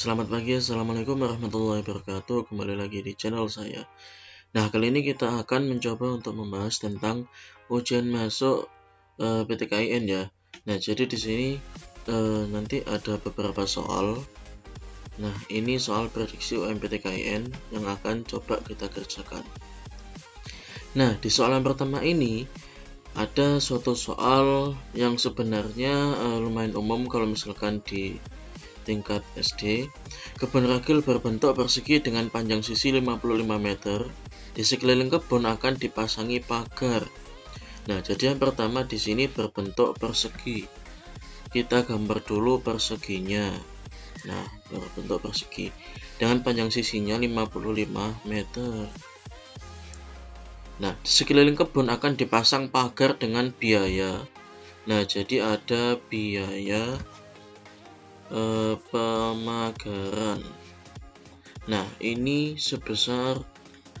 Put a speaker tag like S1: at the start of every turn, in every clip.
S1: Selamat pagi, Assalamualaikum warahmatullahi wabarakatuh. Kembali lagi di channel saya. Nah, kali ini kita akan mencoba untuk membahas tentang ujian masuk PTKIN ya. Nah, jadi di sini nanti ada beberapa soal. Nah, ini soal prediksi UMPTKIN yang akan coba kita kerjakan. Nah, di soal yang pertama ini ada suatu soal yang sebenarnya lumayan umum kalau misalkan di tingkat SD. Kebun ragil berbentuk persegi dengan panjang sisi 55 meter. Di sekeliling kebun akan dipasangi pagar. Nah, jadi yang pertama di sini berbentuk persegi. Kita gambar dulu perseginya. Nah, berbentuk persegi dengan panjang sisinya 55 meter. Nah, di sekeliling kebun akan dipasang pagar dengan biaya. Nah, jadi ada biaya pemagaran. Nah, ini sebesar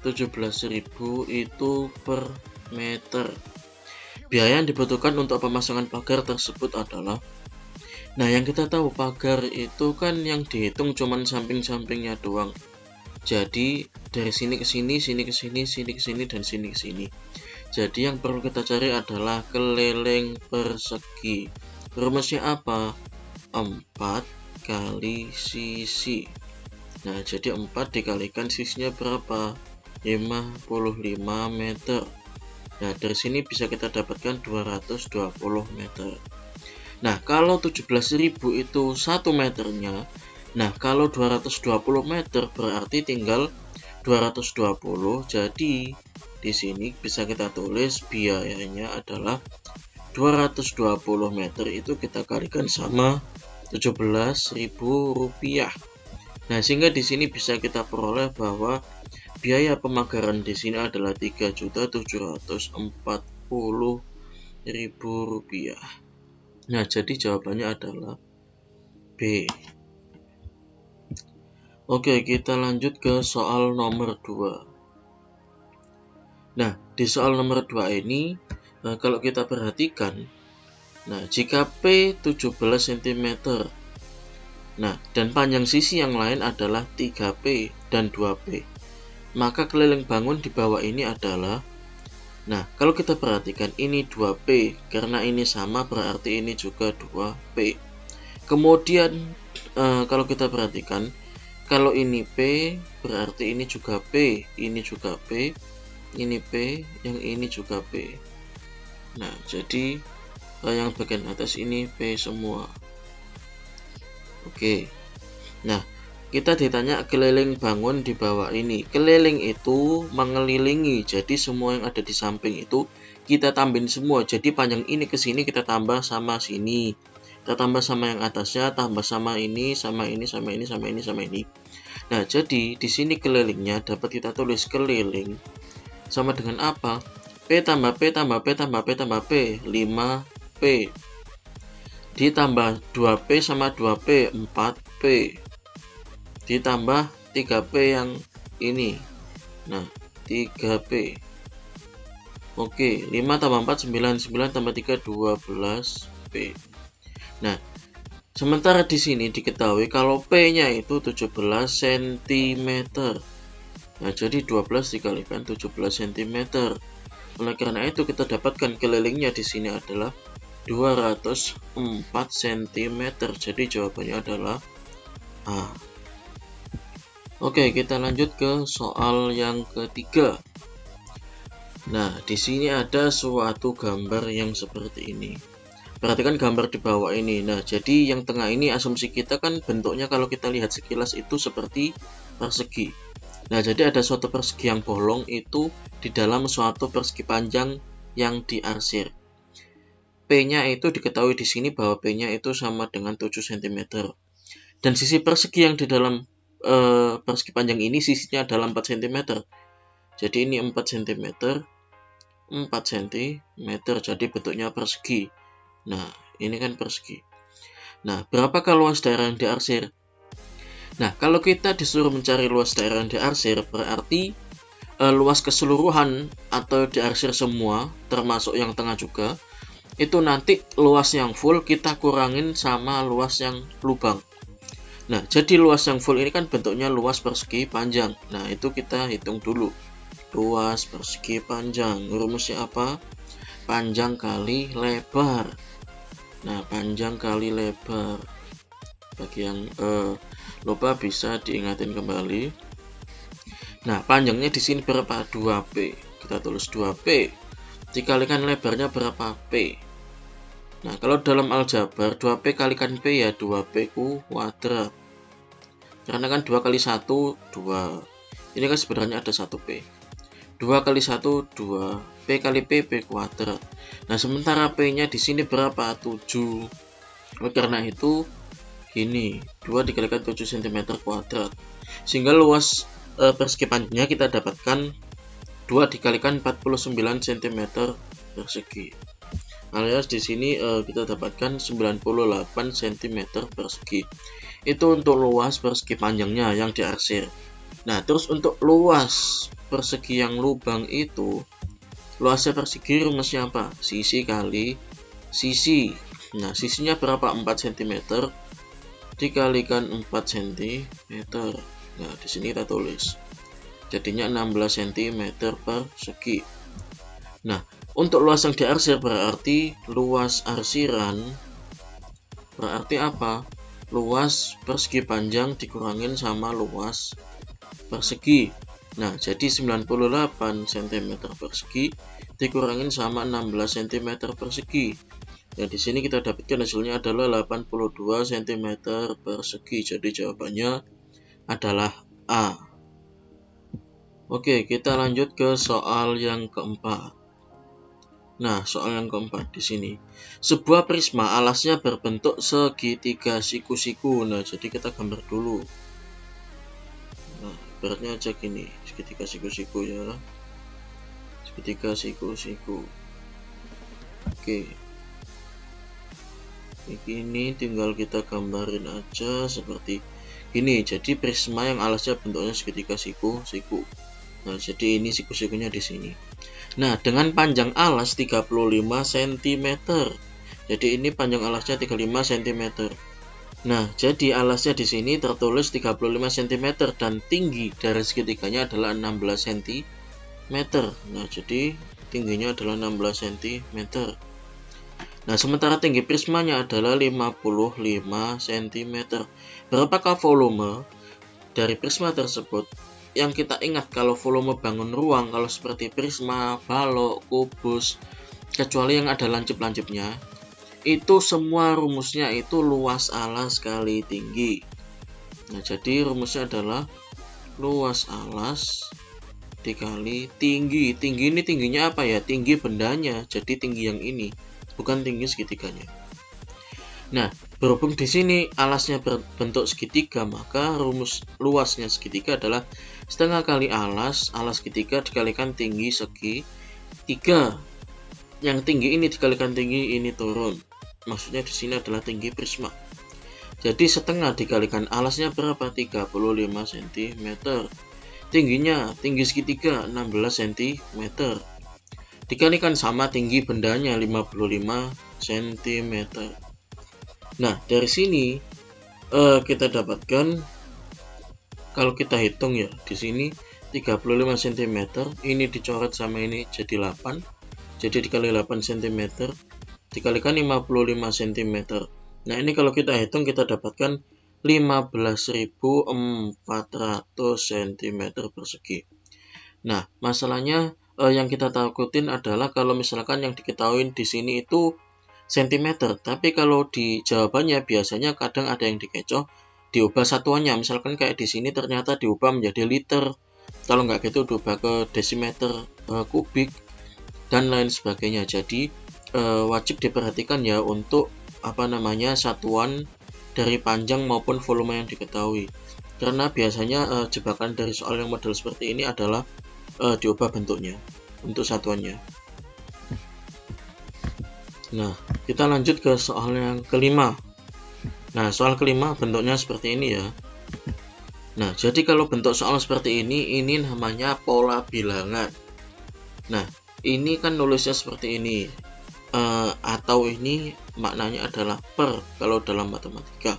S1: 17.000 itu per meter. Biaya yang dibutuhkan untuk pemasangan pagar tersebut adalah, nah yang kita tahu pagar itu kan yang dihitung cuman samping-sampingnya doang. Jadi dari sini ke sini, sini ke sini, sini ke sini, dan sini ke sini. Jadi yang perlu kita cari adalah keliling persegi. Rumusnya apa? 4 kali sisi. Nah, jadi 4 dikalikan sisinya berapa? 55 meter. Nah, dari sini bisa kita dapatkan 220 meter. Nah, kalau 17.000 itu 1 meternya. Nah, kalau 220 meter berarti tinggal 220. Jadi di sini bisa kita tulis biayanya adalah 220 meter itu kita kalikan sama 17.000 rupiah. Nah, sehingga di sini bisa kita peroleh bahwa biaya pemagaran di sini adalah 3.740.000 rupiah. Nah, jadi jawabannya adalah B. Oke, kita lanjut ke soal nomor 2. Nah, di soal nomor 2 ini kalau kita perhatikan, nah, jika P 17 cm, nah, dan panjang sisi yang lain adalah 3P dan 2P, maka keliling bangun di bawah ini adalah, nah, kalau kita perhatikan ini 2P, karena ini sama berarti ini juga 2P. Kemudian kalau kita perhatikan, kalau ini P berarti ini juga P, ini juga P, ini P, yang ini juga P. Nah, jadi yang bagian atas ini P semua. Oke. Nah, kita ditanya keliling bangun di bawah ini. Keliling itu mengelilingi, jadi semua yang ada di samping itu kita tambahin semua. Jadi panjang ini ke sini kita tambah sama sini. Kita tambah sama yang atasnya, tambah sama ini, sama ini, sama ini, sama ini, sama ini. Nah, jadi di sini kelilingnya dapat kita tulis keliling sama dengan apa? P tambah P tambah P tambah P tambah P, 5P. Ditambah 2P sama 2P, 4P. Ditambah 3P yang ini. Nah, 3P. Oke, 5 tambah 4, 9. 9 tambah 3, 12P. Nah, sementara di sini diketahui kalau P-nya itu 17 cm. Nah, jadi 12 dikalikan 17 cm. Oleh karena itu kita dapatkan kelilingnya di sini adalah 204 cm. Jadi jawabannya adalah A. Oke, kita lanjut ke soal yang ketiga. Nah, di sini ada suatu gambar yang seperti ini. Perhatikan gambar di bawah ini. Nah, jadi yang tengah ini asumsi kita kan bentuknya kalau kita lihat sekilas itu seperti persegi. Nah, jadi ada suatu persegi yang bolong itu di dalam suatu persegi panjang yang diarsir. P-nya itu diketahui di sini bahwa P-nya itu sama dengan 7 cm. Dan sisi persegi yang di dalam persegi panjang ini sisinya adalah 4 cm. Jadi ini 4 cm, 4 cm, jadi bentuknya persegi. Nah, ini kan persegi. Nah, berapakah luas daerah yang diarsir? Nah, kalau kita disuruh mencari luas daerah yang diarsir, berarti luas keseluruhan atau diarsir semua, termasuk yang tengah juga, itu nanti luas yang full kita kurangin sama luas yang lubang. Nah, jadi luas yang full ini kan bentuknya luas persegi panjang. Nah, itu kita hitung dulu. Luas persegi panjang. Rumusnya apa? Panjang kali lebar. Nah, panjang kali lebar. Bagi yang lupa bisa diingatin kembali. Nah, panjangnya di sini berapa? 2P. Kita tulis 2P. Dikalikan lebarnya berapa? P. Nah, kalau dalam aljabar 2P kalikan P ya 2P kuadrat. Karena kan 2 kali 1 2. Ini kan sebenarnya ada 1P. 2 kali 1 2. P kali P P kuadrat. Nah, sementara P-nya di sini berapa? 7. Karena itu ini 2 dikalikan 7 cm kuadrat. Sehingga luas persegi panjangnya kita dapatkan 2 dikalikan 49 cm persegi. Alias di sini kita dapatkan 98 cm persegi. Itu untuk luas persegi panjangnya yang diarsir. Nah, terus untuk luas persegi yang lubang itu, luasnya persegi rumusnya apa? Sisi kali sisi. Nah, sisinya berapa? 4 cm dikalikan 4 cm. Nah, di sini kita tulis. Jadinya 16 cm persegi. Nah, untuk luas yang diarsir berarti luas arsiran berarti apa? Luas persegi panjang dikurangin sama luas persegi. Nah, jadi 98 cm persegi dikurangin sama 16 cm persegi. Nah, di sini kita dapatkan hasilnya adalah 82 cm persegi. Jadi jawabannya adalah A. Oke, kita lanjut ke soal yang keempat. Nah, soal yang keempat di sini. Sebuah prisma alasnya berbentuk segitiga siku-siku. Nah, jadi kita gambar dulu. Nah, ibaratnya aja gini, segitiga siku-siku ya. Segitiga siku-siku. Oke. Ini tinggal kita gambarin aja seperti ini. Jadi prisma yang alasnya bentuknya segitiga siku-siku. Nah, jadi ini siku-sikunya di sini. Nah, dengan panjang alas 35 cm. Jadi ini panjang alasnya 35 cm. Nah, jadi alasnya di sini tertulis 35 cm dan tinggi dari segitiganya adalah 16 cm. Nah, jadi tingginya adalah 16 cm. Nah, sementara tinggi prismanya adalah 55 cm. Berapakah volume dari prisma tersebut? Yang kita ingat kalau volume bangun ruang, kalau seperti prisma, balok, kubus, kecuali yang ada lancip-lancipnya, itu semua rumusnya itu luas alas kali tinggi. Nah, jadi rumusnya adalah luas alas dikali tinggi. Tinggi ini tingginya apa ya? Tinggi bendanya, jadi tinggi yang ini, bukan tinggi segitiganya. Nah, berhubung di sini alasnya berbentuk segitiga, maka rumus luasnya segitiga adalah setengah kali alas segitiga dikalikan tinggi segitiga. Yang tinggi ini dikalikan tinggi ini turun. Maksudnya di sini adalah tinggi prisma. Jadi setengah dikalikan alasnya berapa? 35 cm. Tingginya, tinggi segitiga 16 cm. Dikalikan sama tinggi bendanya 55 cm. Nah, dari sini kita dapatkan kalau kita hitung ya, di sini 35 cm, ini dicoret sama ini jadi 8. Jadi dikali 8 cm dikalikan 55 cm. Nah, ini kalau kita hitung kita dapatkan 15.400 cm persegi. Nah, masalahnya yang kita takutin adalah kalau misalkan yang diketahui di sini itu cm, tapi kalau di jawabannya biasanya kadang ada yang dikecoh, diubah satuannya. Misalkan kayak di sini ternyata diubah menjadi liter, kalau nggak gitu diubah ke desimeter kubik dan lain sebagainya. Jadi wajib diperhatikan ya untuk satuan dari panjang maupun volume yang diketahui, karena biasanya jebakan dari soal yang model seperti ini adalah diubah bentuknya untuk satuannya. Nah, kita lanjut ke soal yang kelima. Nah, soal kelima bentuknya seperti ini ya. Nah, jadi kalau bentuk soal seperti ini namanya pola bilangan. Nah, ini kan nulisnya seperti ini. Atau ini maknanya adalah per kalau dalam matematika.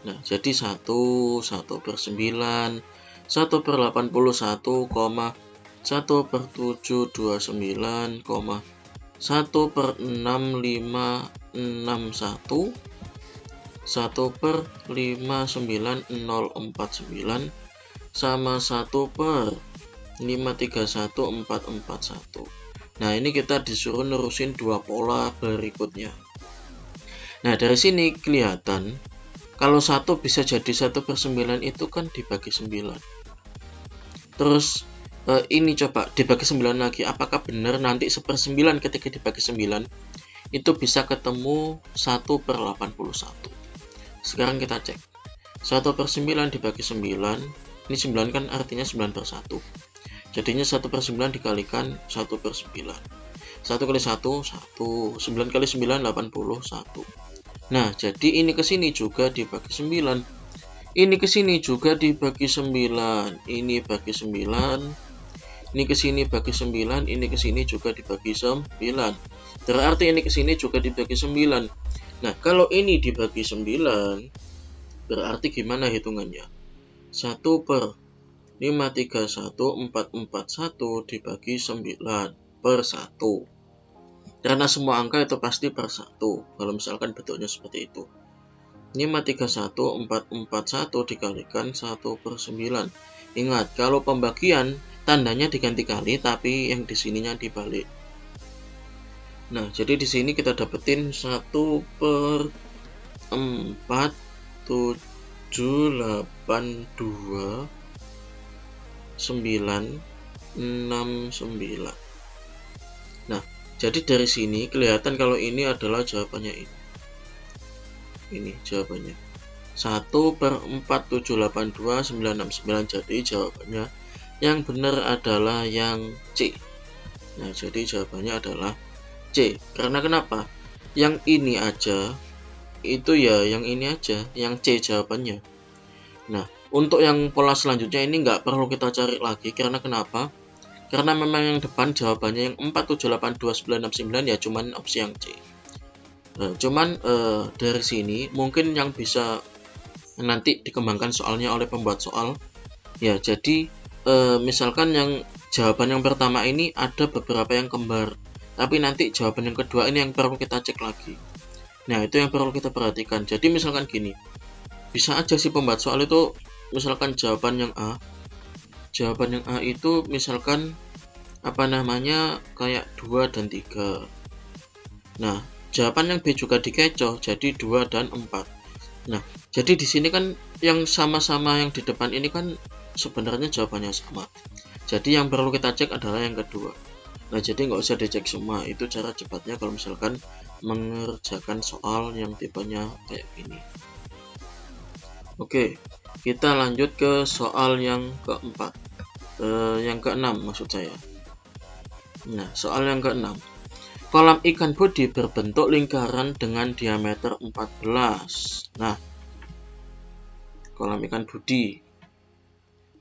S1: Nah, jadi 1/9, 1/81, 1/729, 1/6561, 1/59049 sama 1/531441. Nah, ini kita disuruh nerusin dua pola berikutnya. Nah, dari sini kelihatan kalau 1 bisa jadi 1/9 itu kan dibagi 9. Terus ini coba dibagi 9 lagi, apakah benar nanti 1/9 ketika dibagi 9 itu bisa ketemu 1/81. Sekarang kita cek 1/9 dibagi 9, ini 9 kan artinya 9/1, jadinya 1/9 dikalikan 1/9, 1 kali 1, 1, 9 kali 9, 81. Nah, jadi ini ke sini juga dibagi 9, ini ke sini juga dibagi 9, ini bagi 9, ini ke sini bagi 9, ini ke sini juga dibagi 9. Berarti ini ke sini juga dibagi 9. Nah, kalau ini dibagi 9, berarti gimana hitungannya? 1/53141 dibagi 9/1. Karena semua angka itu pasti per 1, kalau misalkan bentuknya seperti itu. 53141 dikalikan 1/9. Ingat, kalau pembagian tandanya diganti kali, tapi yang di sininya dibalik. Nah, jadi di sini kita dapetin 1/4/782/969. Nah, jadi dari sini kelihatan kalau ini adalah jawabannya ini. Ini jawabannya 1/4/782/969. Jadi jawabannya yang benar adalah yang C. Nah, jadi jawabannya adalah C. Karena kenapa? Yang ini aja itu ya, yang ini aja, yang C jawabannya. Nah, untuk yang pola selanjutnya ini nggak perlu kita cari lagi. Karena kenapa? Karena memang yang depan jawabannya yang 4/782/969 ya cuman opsi yang C. Cuman dari sini mungkin yang bisa nanti dikembangkan soalnya oleh pembuat soal ya, jadi misalkan yang jawaban yang pertama ini ada beberapa yang kembar, tapi nanti jawaban yang kedua ini yang perlu kita cek lagi. Nah, itu yang perlu kita perhatikan. Jadi misalkan gini, bisa aja si pembuat soal itu misalkan jawaban yang A itu misalkan kayak 2 dan 3. Nah, jawaban yang B juga dikecoh jadi 2 dan 4. Nah, jadi di sini kan yang sama-sama yang di depan ini kan sebenarnya jawabannya sama. Jadi yang perlu kita cek adalah yang kedua. Nah, jadi nggak usah dicek semua. Itu cara cepatnya kalau misalkan mengerjakan soal yang tipenya kayak gini. Oke, kita lanjut ke soal yang keempat. Yang keenam maksud saya. Nah, soal yang keenam. Kolam ikan bodi berbentuk lingkaran dengan diameter 14. Nah, kolam ikan bodi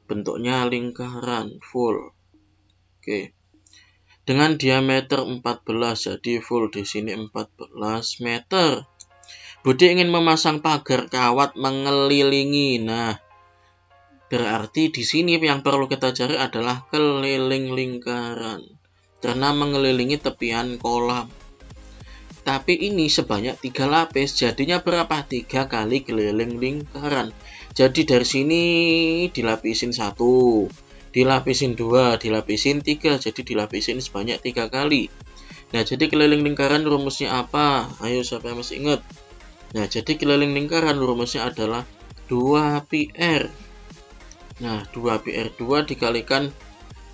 S1: bentuknya lingkaran full. Oke. Dengan diameter 14, jadi full di sini 14 meter. Budi ingin memasang pagar kawat mengelilingi. Nah, berarti di sini yang perlu kita cari adalah keliling lingkaran, karena mengelilingi tepian kolam. Tapi ini sebanyak 3 lapis, jadinya berapa? 3 kali keliling lingkaran. Jadi dari sini dilapisin 1, dilapisin 2, dilapisin 3, jadi dilapisin sebanyak 3 kali. Nah, jadi keliling lingkaran rumusnya apa? Ayo, siapa yang masih ingat? Nah, jadi keliling lingkaran rumusnya adalah 2πr. Nah, 2πr2 dikalikan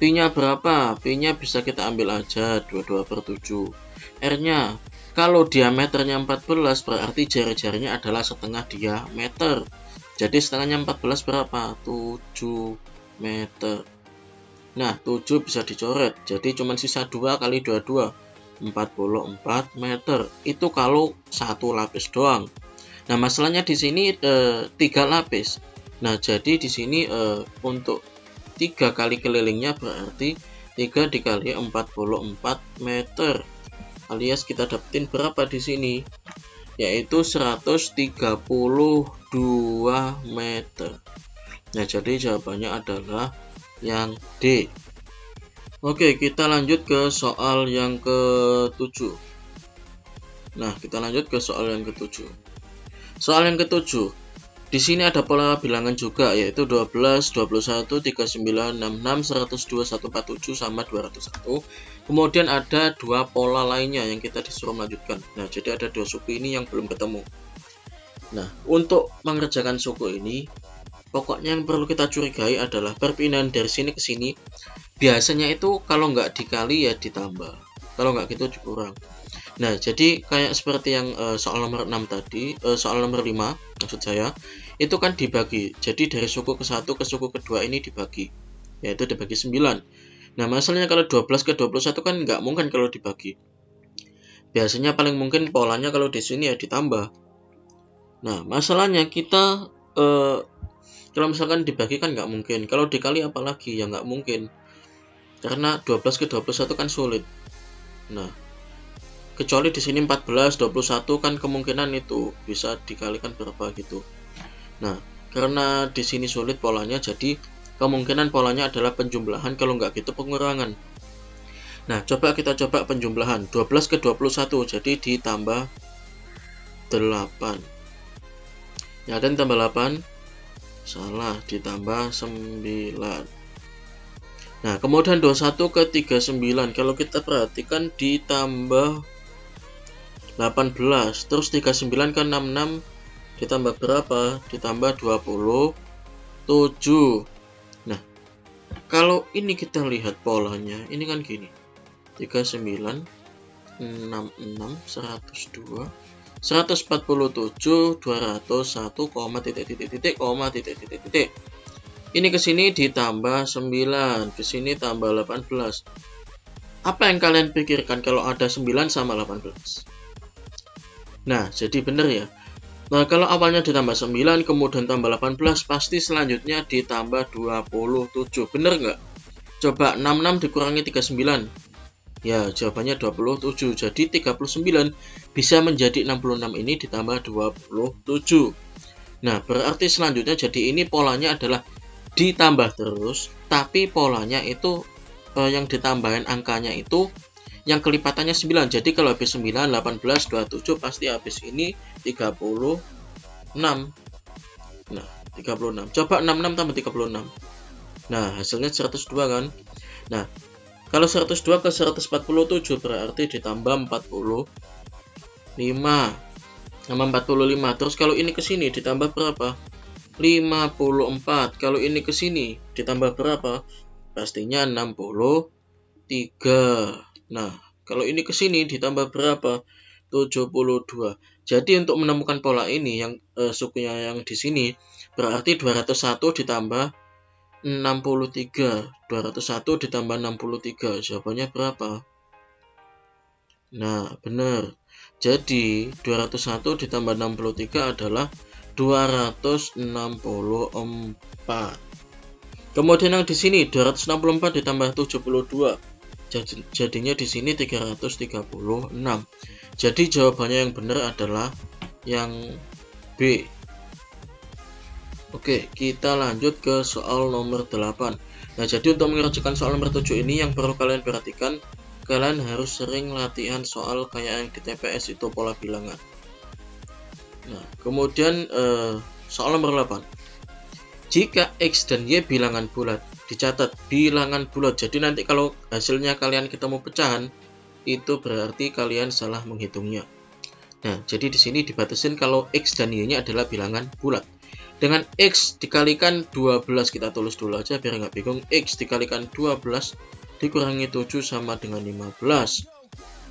S1: Pi-nya berapa? Pi-nya bisa kita ambil aja 22/7. R-nya, kalau diameternya 14 berarti jari-jarinya adalah setengah diameter. Jadi setengahnya 14 berapa? 7 meter. Nah, 7 bisa dicoret. Jadi cuma sisa 2 kali 22, 44 meter. Itu kalau satu lapis doang. Nah, masalahnya di sini 3 lapis. Nah, jadi di sini untuk 3 kali kelilingnya berarti 3 dikali 44 meter. Alias kita dapetin berapa di sini? yaitu 132 meter. Nah, jadi jawabannya adalah yang D. Oke, kita lanjut ke soal yang ke-7. Nah, kita lanjut ke soal yang ke-7. Soal yang ke-7. Di sini ada pola bilangan juga, yaitu 12, 21, 39, 66, 102, 147 sama 201. Kemudian ada dua pola lainnya yang kita disuruh melanjutkan. Nah, jadi ada dua suku ini yang belum ketemu. Nah, untuk mengerjakan suku ini, pokoknya yang perlu kita curigai adalah perpindahan dari sini ke sini. Biasanya itu kalau nggak dikali ya ditambah, kalau nggak gitu dikurang. Nah, jadi kayak seperti yang soal nomor 6 tadi, soal nomor 5 maksud saya, itu kan dibagi. Jadi dari suku ke-1 ke suku kedua ini dibagi, yaitu dibagi 9. Nah, masalahnya kalau 12 ke 21 kan nggak mungkin kalau dibagi. Biasanya paling mungkin polanya kalau di sini ya ditambah. Nah, masalahnya kita kalau misalkan dibagi kan nggak mungkin. Kalau dikali apalagi ya nggak mungkin. Karena 12 ke 21 kan sulit. Nah, kecuali di sini 14, 21 kan kemungkinan itu bisa dikalikan berapa gitu. Nah, karena di sini sulit polanya, jadi kemungkinan polanya adalah penjumlahan, kalau nggak gitu pengurangan. Nah, coba kita coba penjumlahan. 12 ke 21, jadi ditambah 8. Ya, dan tambah 8. Salah, ditambah 9. Nah, kemudian 21 ke 39, kalau kita perhatikan ditambah 18, terus 39 ke 66 ditambah berapa? Ditambah 27. Nah, kalau ini kita lihat polanya, ini kan gini. 39, 66, 102, 147, 201, Ini ke sini ditambah 9, ke sini tambah 18. Apa yang kalian pikirkan kalau ada 9 sama 18? Nah, jadi benar ya. Nah, kalau awalnya ditambah 9, kemudian tambah 18, pasti selanjutnya ditambah 27. Benar nggak? Coba 66 dikurangi 39. Ya, jawabannya 27. Jadi 39 bisa menjadi 66 ini ditambah 27. Nah, berarti selanjutnya jadi ini polanya adalah ditambah terus, tapi polanya itu yang ditambahin angkanya itu yang kelipatannya 9. Jadi kalau habis 9, 18, 27 pasti habis ini 36. Nah, 36. Coba 66 tambah 36. Nah, hasilnya 102 kan? Nah, kalau 102 ke 147 berarti ditambah 45. Tambah 45. Terus kalau ini ke sini ditambah berapa? 54. Kalau ini ke sini ditambah berapa? Pastinya 63. Nah, kalau ini ke sini ditambah berapa? 72. Jadi untuk menemukan pola ini yang sukunya yang di sini berarti 201 ditambah 63. 201 ditambah 63. Jawabannya berapa? Nah, benar. Jadi 201 ditambah 63 adalah 264. Kemudian yang di sini 264 ditambah 72. Jadinya di sini 336. Jadi jawabannya yang benar adalah yang B. Oke, kita lanjut ke soal nomor 8. Nah, jadi untuk mengerjakan soal nomor 7 ini yang perlu kalian perhatikan, kalian harus sering latihan soal kayak yang di TPS itu pola bilangan. Nah, kemudian soal nomor 8. Jika X dan Y bilangan bulat, dicatat bilangan bulat. Jadi nanti kalau hasilnya kalian ketemu pecahan, itu berarti kalian salah menghitungnya. Nah, jadi di sini dibatasin kalau X dan Y-nya adalah bilangan bulat. Dengan X dikalikan 12, kita tulis dulu aja biar nggak bingung. X dikalikan 12 dikurangi 7 sama dengan 15.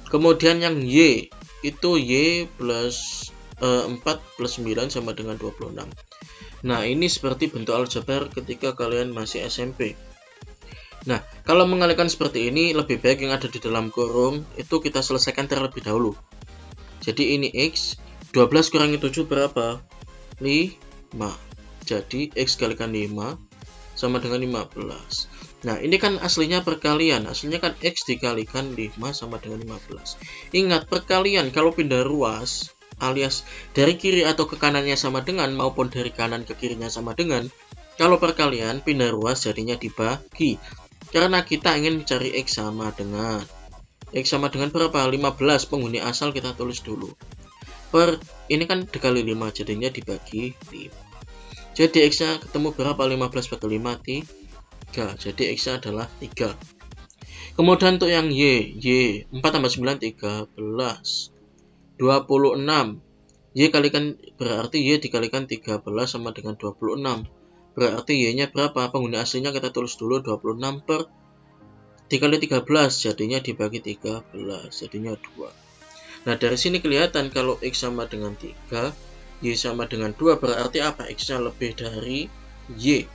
S1: Kemudian yang Y, itu Y plus 4 plus 9 sama dengan 26. Nah, ini seperti bentuk aljabar ketika kalian masih SMP. Nah, kalau mengalihkan seperti ini, lebih baik yang ada di dalam kurung itu kita selesaikan terlebih dahulu. Jadi ini X, 12 kurangi 7 berapa? 5. Jadi X kalikan 5 sama dengan 15. Nah, ini kan aslinya perkalian. Aslinya kan X dikalikan 5 sama dengan 15. Ingat, perkalian kalau pindah ruas, alias dari kiri atau ke kanannya sama dengan maupun dari kanan ke kirinya sama dengan, kalau perkalian pindah ruas jadinya dibagi. Karena kita ingin mencari X sama dengan berapa? 15. Penghuni asal kita tulis dulu. Per ini kan dikali 5 jadinya dibagi 5. Jadi X-nya ketemu berapa? 15 bagi 5 3. Jadi X-nya adalah 3. Kemudian untuk yang Y 4 tambah 9 13 26. Y kalikan berarti Y dikalikan 13 sama dengan 26. Berarti Y-nya berapa? Penghuni aslinya kita tulis dulu 26 per dikali 13 jadinya dibagi 13 jadinya 2. Nah, dari sini kelihatan kalau X sama dengan 3, Y sama dengan 2, berarti apa? X-nya lebih dari Y.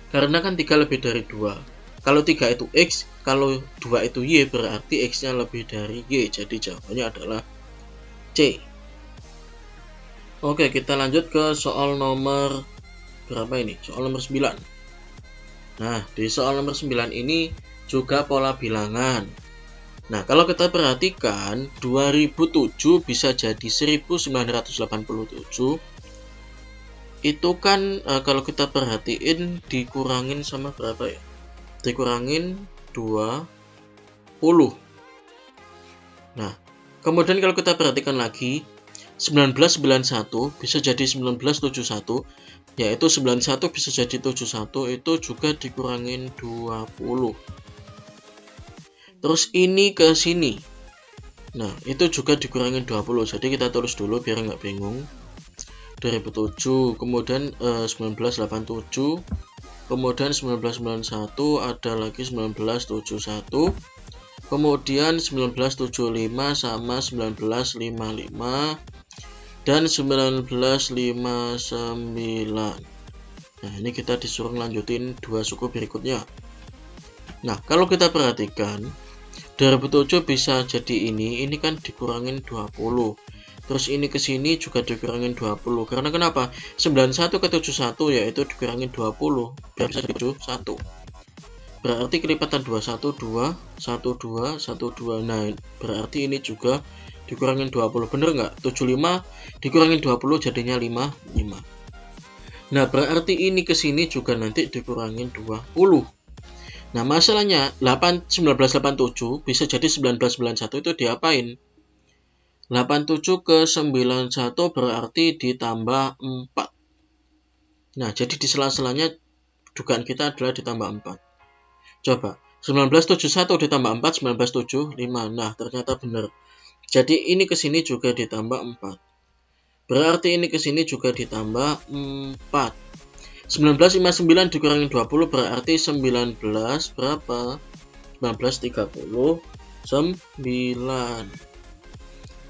S1: Karena kan 3 lebih dari 2. Kalau 3 itu X, kalau 2 itu Y, berarti X-nya lebih dari Y. Jadi jawabannya adalah C. Oke, kita lanjut ke soal nomor berapa ini? Soal nomor 9. Nah, di soal nomor 9 ini juga pola bilangan. Nah, kalau kita perhatikan 2007 bisa jadi 1987. Itu kan kalau kita perhatiin dikurangin sama berapa ya? Dikurangin 20. Nah, kemudian kalau kita perhatikan lagi 1991 bisa jadi 1971, yaitu 91 bisa jadi 71, itu juga dikurangin 20. Terus ini ke sini. Nah, itu juga dikurangin 20. Jadi kita tulis dulu biar nggak bingung. 2007, kemudian 1987, kemudian 1991, ada lagi 1971, kemudian 1975 sama 1955, dan 1959. Nah, ini kita disuruh lanjutin 2 suku berikutnya. Nah, kalau kita perhatikan 2007 bisa jadi ini kan dikurangin 20. Terus ini ke sini juga dikurangin 20. Karena kenapa? 91 ke 71 yaitu dikurangin 20. Biar bisa 71. Berarti kelipatan 21 2 1 2 1 2. Nah, berarti ini juga dikurangin 20. Bener nggak? 75 dikurangin 20 jadinya 55. Nah, berarti ini ke sini juga nanti dikurangin 20. Nah, masalahnya 1987 bisa jadi 1991 itu diapain? 87 ke 91 berarti ditambah 4. Nah, jadi di sela-selanya dugaan kita adalah ditambah 4. Coba, 1971 ditambah 4, 1975. Nah, ternyata benar. Jadi ini ke sini juga ditambah 4. Berarti ini ke sini juga ditambah 4. 1959 dikurangi 20 berarti 19 berapa? 1939.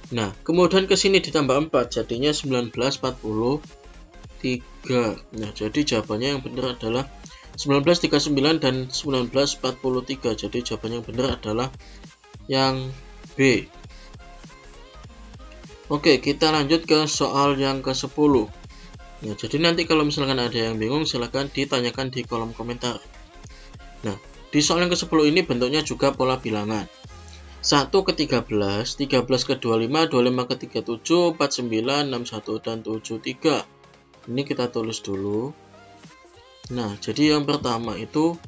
S1: Nah, kemudian ke sini ditambah 4 jadinya 1943. Nah, jadi jawabannya yang benar adalah 1939 dan 1943. Jadi jawabannya yang benar adalah yang B. Oke, kita lanjut ke soal yang ke-10. Nah, jadi nanti kalau misalkan ada yang bingung silahkan ditanyakan di kolom komentar. Nah, di soal yang ke-10 ini bentuknya juga pola bilangan. 1 ke 13, 13 ke 25, 25 ke 37, 49, 61, dan 73. Ini kita tulis dulu. Nah, jadi yang pertama itu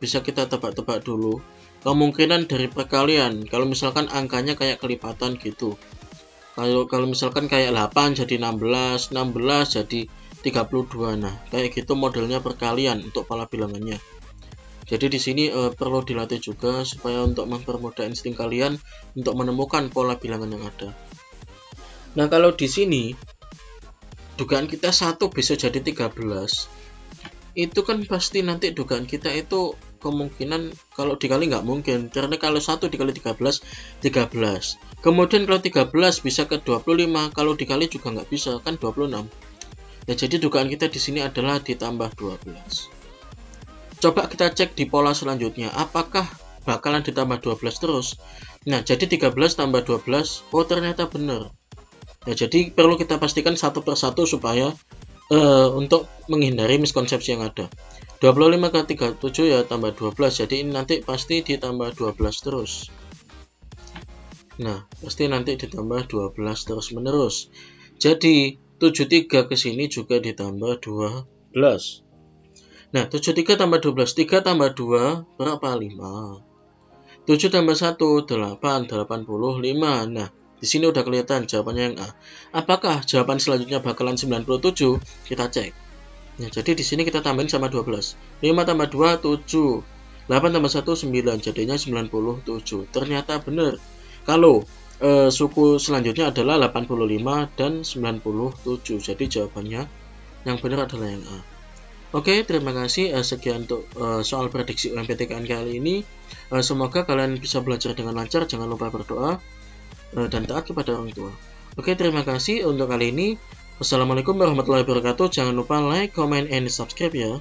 S1: bisa kita tebak-tebak dulu. Kemungkinan dari perkalian, kalau misalkan angkanya kayak kelipatan gitu. Kalau misalkan kayak 8 jadi 16, 16 jadi 32. Nah, kayak gitu modelnya perkalian untuk pola bilangannya. Jadi di sini perlu dilatih juga supaya untuk mempermudah insting kalian untuk menemukan pola bilangan yang ada. Nah, kalau di sini dugaan kita 1 bisa jadi 13. Itu kan pasti nanti dugaan kita itu kemungkinan kalau dikali nggak mungkin, karena kalau 1 dikali 13 13. Kemudian kalau 13 bisa ke 25, kalau dikali juga nggak bisa, kan 26. Nah, jadi dugaan kita di sini adalah ditambah 12. Coba kita cek di pola selanjutnya, apakah bakalan ditambah 12 terus? Nah, jadi 13 tambah 12, oh ternyata benar. Nah, jadi perlu kita pastikan satu persatu supaya untuk menghindari miskonsepsi yang ada. 25 ke 37 ya tambah 12, jadi ini nanti pasti ditambah 12 terus. Nah, pasti nanti ditambah 12 terus menerus. Jadi 73 ke sini juga ditambah 12. Nah, 73 tambah 12, 3 tambah 2 berapa? 5. 7 tambah 1, 8, 85. Nah, di sini udah kelihatan jawabannya yang A. Apakah jawaban selanjutnya bakalan 97? Kita cek. Nah, jadi di sini kita tambahin sama 12. 5 tambah 2, 7. 8 tambah 1, 9. Jadinya 97. Ternyata benar. Kalau suku selanjutnya adalah 85 dan 97. Jadi jawabannya yang benar adalah yang A. Oke, terima kasih. Sekian untuk soal prediksi UMPTKN kali ini. Semoga kalian bisa belajar dengan lancar. Jangan lupa berdoa dan taat kepada orang tua. Oke, terima kasih untuk kali ini. Wassalamualaikum warahmatullahi wabarakatuh. Jangan lupa like, comment, and subscribe ya.